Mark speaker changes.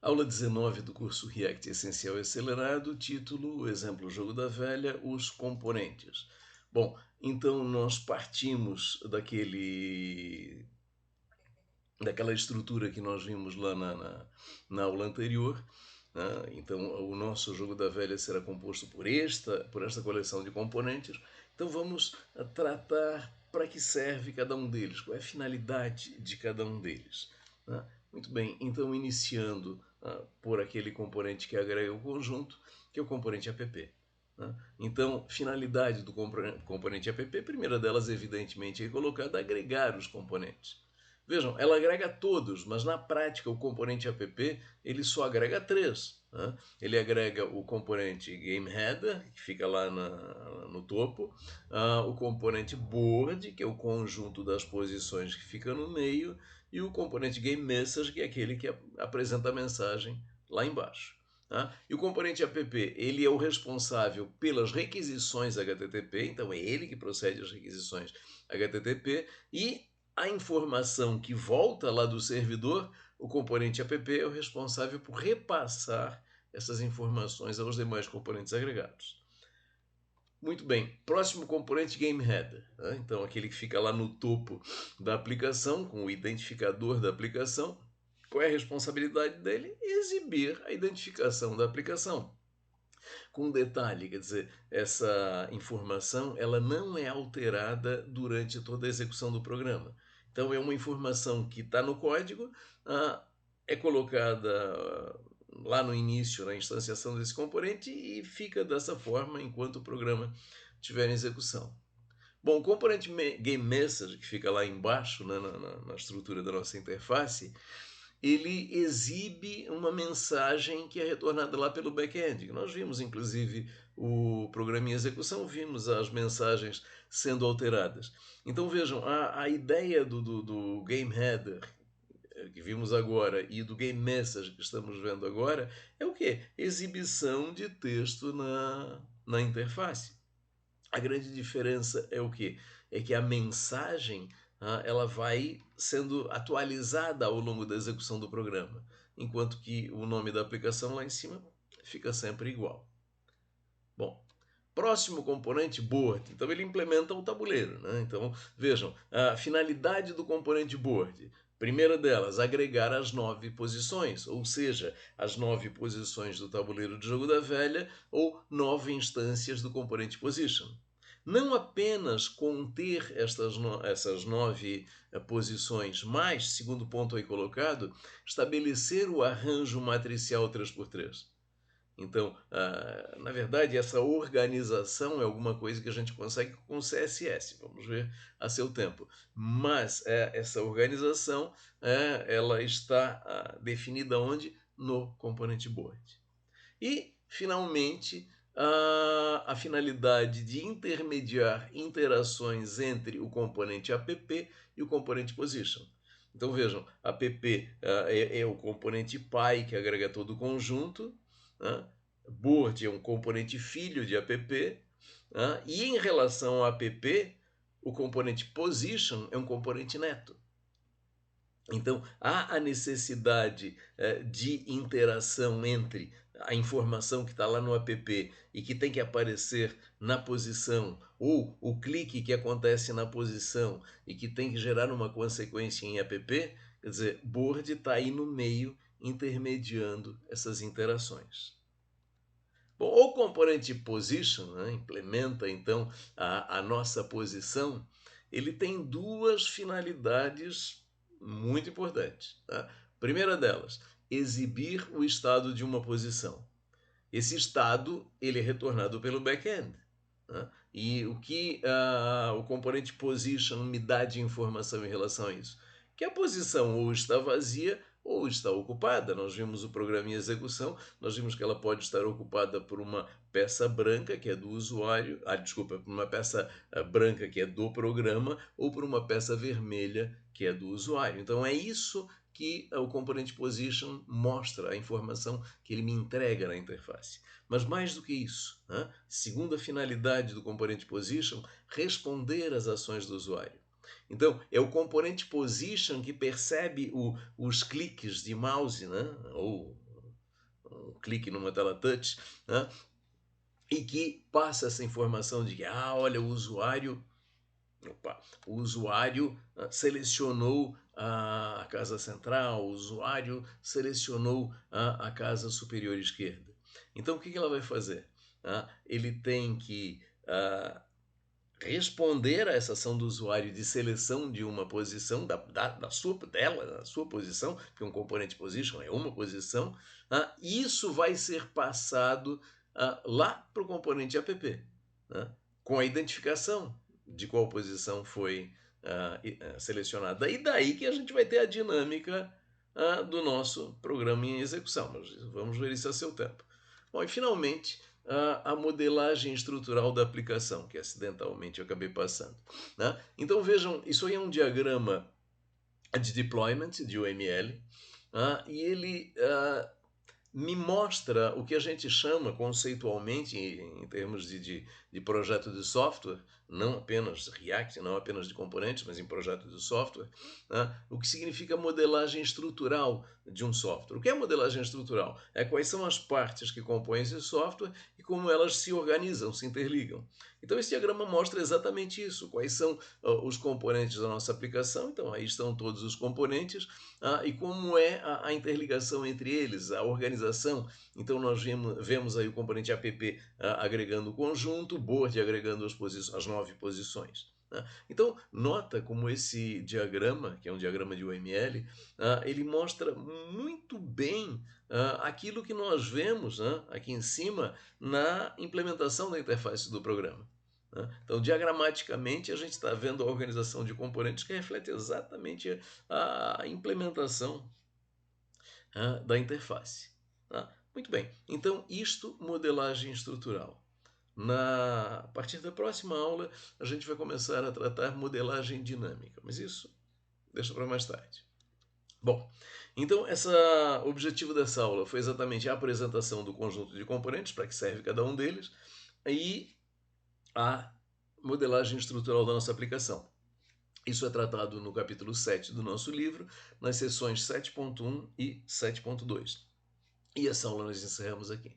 Speaker 1: Aula 19 do curso React Essencial e Acelerado, título, exemplo jogo da velha, os componentes. Bom, então nós partimos daquela estrutura que nós vimos lá na aula anterior. Né? Então o nosso jogo da velha será composto por esta coleção de componentes. Então vamos tratar para que serve cada um deles, qual é a finalidade de cada um deles. Né? Muito bem, então iniciando por aquele componente que agrega o conjunto, que é o componente app. Né? Então, finalidade do componente app, primeira delas, evidentemente, é colocada agregar os componentes. Vejam, ela agrega todos, mas na prática o componente app ele só agrega três. Né? Ele agrega o componente GameHeader, que fica lá no topo, o componente Board, que é o conjunto das posições que fica no meio, e o componente GameMessage, que é aquele que apresenta a mensagem lá embaixo. Tá? E o componente app ele é o responsável pelas requisições HTTP, então é ele que procede às requisições HTTP, e a informação que volta lá do servidor, o componente app é o responsável por repassar essas informações aos demais componentes agregados. Muito bem, próximo componente GameHeader. Né? Então, aquele que fica lá no topo da aplicação, com o identificador da aplicação. Qual é a responsabilidade dele? Exibir a identificação da aplicação. Com um detalhe, quer dizer, essa informação ela não é alterada durante toda a execução do programa. Então, é uma informação que está no código, é colocada lá no início, na instanciação desse componente, e fica dessa forma enquanto o programa estiver em execução. Bom, o componente GameMessage, que fica lá embaixo, né, na estrutura da nossa interface, ele exibe uma mensagem que é retornada lá pelo back-end. Nós vimos, inclusive, o programa em execução, vimos as mensagens sendo alteradas. Então, vejam, a ideia do GameHeader, que vimos agora, e do GameMessage, que estamos vendo agora, é o quê? Exibição de texto na interface. A grande diferença é o quê? É que a mensagem ela vai sendo atualizada ao longo da execução do programa, enquanto que o nome da aplicação lá em cima fica sempre igual. Bom, próximo componente, board. Então ele implementa o tabuleiro. Né? Então vejam, a finalidade do componente board. Primeira delas, agregar as 9 posições, ou seja, as 9 posições do tabuleiro de jogo da velha ou 9 instâncias do componente position. Não apenas conter essas 9 posições, mas, segundo ponto aí colocado, estabelecer o arranjo matricial 3x3. Então, na verdade, essa organização é alguma coisa que a gente consegue com o CSS. Vamos ver a seu tempo. Mas essa organização ela está definida onde? No componente board. E, finalmente, a finalidade de intermediar interações entre o componente app e o componente position. Então vejam, app é o componente pai que agrega todo o conjunto, né? Board é um componente filho de app, né? E em relação ao app, o componente position é um componente neto. Então, há a necessidade de interação entre a informação que está lá no app e que tem que aparecer na posição, ou o clique que acontece na posição e que tem que gerar uma consequência em app, quer dizer, board está aí no meio intermediando essas interações. Bom, o componente position, né, implementa então a nossa posição, ele tem duas finalidades muito importantes. Tá? Primeira delas, exibir o estado de uma posição. Esse estado ele é retornado pelo back-end. Né? E o que o componente position me dá de informação em relação a isso? Que a posição ou está vazia ou está ocupada. Nós vimos o programa em execução, nós vimos que ela pode estar ocupada por uma peça branca, que é do usuário, desculpa, por uma peça branca, que é do programa, ou por uma peça vermelha, que é do usuário. Então é isso que o componente position mostra, a informação que ele me entrega na interface. Mas mais do que isso, segunda finalidade do componente position, responder às ações do usuário. Então, é o componente position que percebe os cliques de mouse, né? Ou clique numa tela touch, né? E que passa essa informação de que, olha, o usuário selecionou a casa central, o usuário selecionou a casa superior esquerda. Então, o que ela vai fazer? Ele tem que responder a essa ação do usuário de seleção de uma posição da sua posição, porque um componente position é uma posição, isso vai ser passado lá para o componente app, com a identificação de qual posição foi selecionada. E daí que a gente vai ter a dinâmica do nosso programa em execução. Mas vamos ver isso a seu tempo. Bom, e finalmente, a modelagem estrutural da aplicação, que acidentalmente eu acabei passando. Né? Então vejam, isso aí é um diagrama de deployment de UML, e ele me mostra o que a gente chama conceitualmente, em termos de projeto de software, não apenas React, não apenas de componentes, mas em projeto de software, o que significa modelagem estrutural de um software. O que é modelagem estrutural? É quais são as partes que compõem esse software e como elas se organizam, se interligam. Então esse diagrama mostra exatamente isso, quais são os componentes da nossa aplicação. Então aí estão todos os componentes, e como é a interligação entre eles, a organização. Então nós vemos aí o componente app agregando o conjunto, board agregando as 9 posições. Então nota como esse diagrama, que é um diagrama de UML, ele mostra muito bem aquilo que nós vemos aqui em cima na implementação da interface do programa. Então, diagramaticamente, a gente está vendo a organização de componentes que reflete exatamente a implementação da interface. Muito bem, então isto, modelagem estrutural. A partir da próxima aula, a gente vai começar a tratar modelagem dinâmica, mas isso deixa para mais tarde. Bom, então o objetivo dessa aula foi exatamente a apresentação do conjunto de componentes, para que serve cada um deles, e a modelagem estrutural da nossa aplicação. Isso é tratado no capítulo 7 do nosso livro, nas seções 7.1 e 7.2. E essa aula nós encerramos aqui.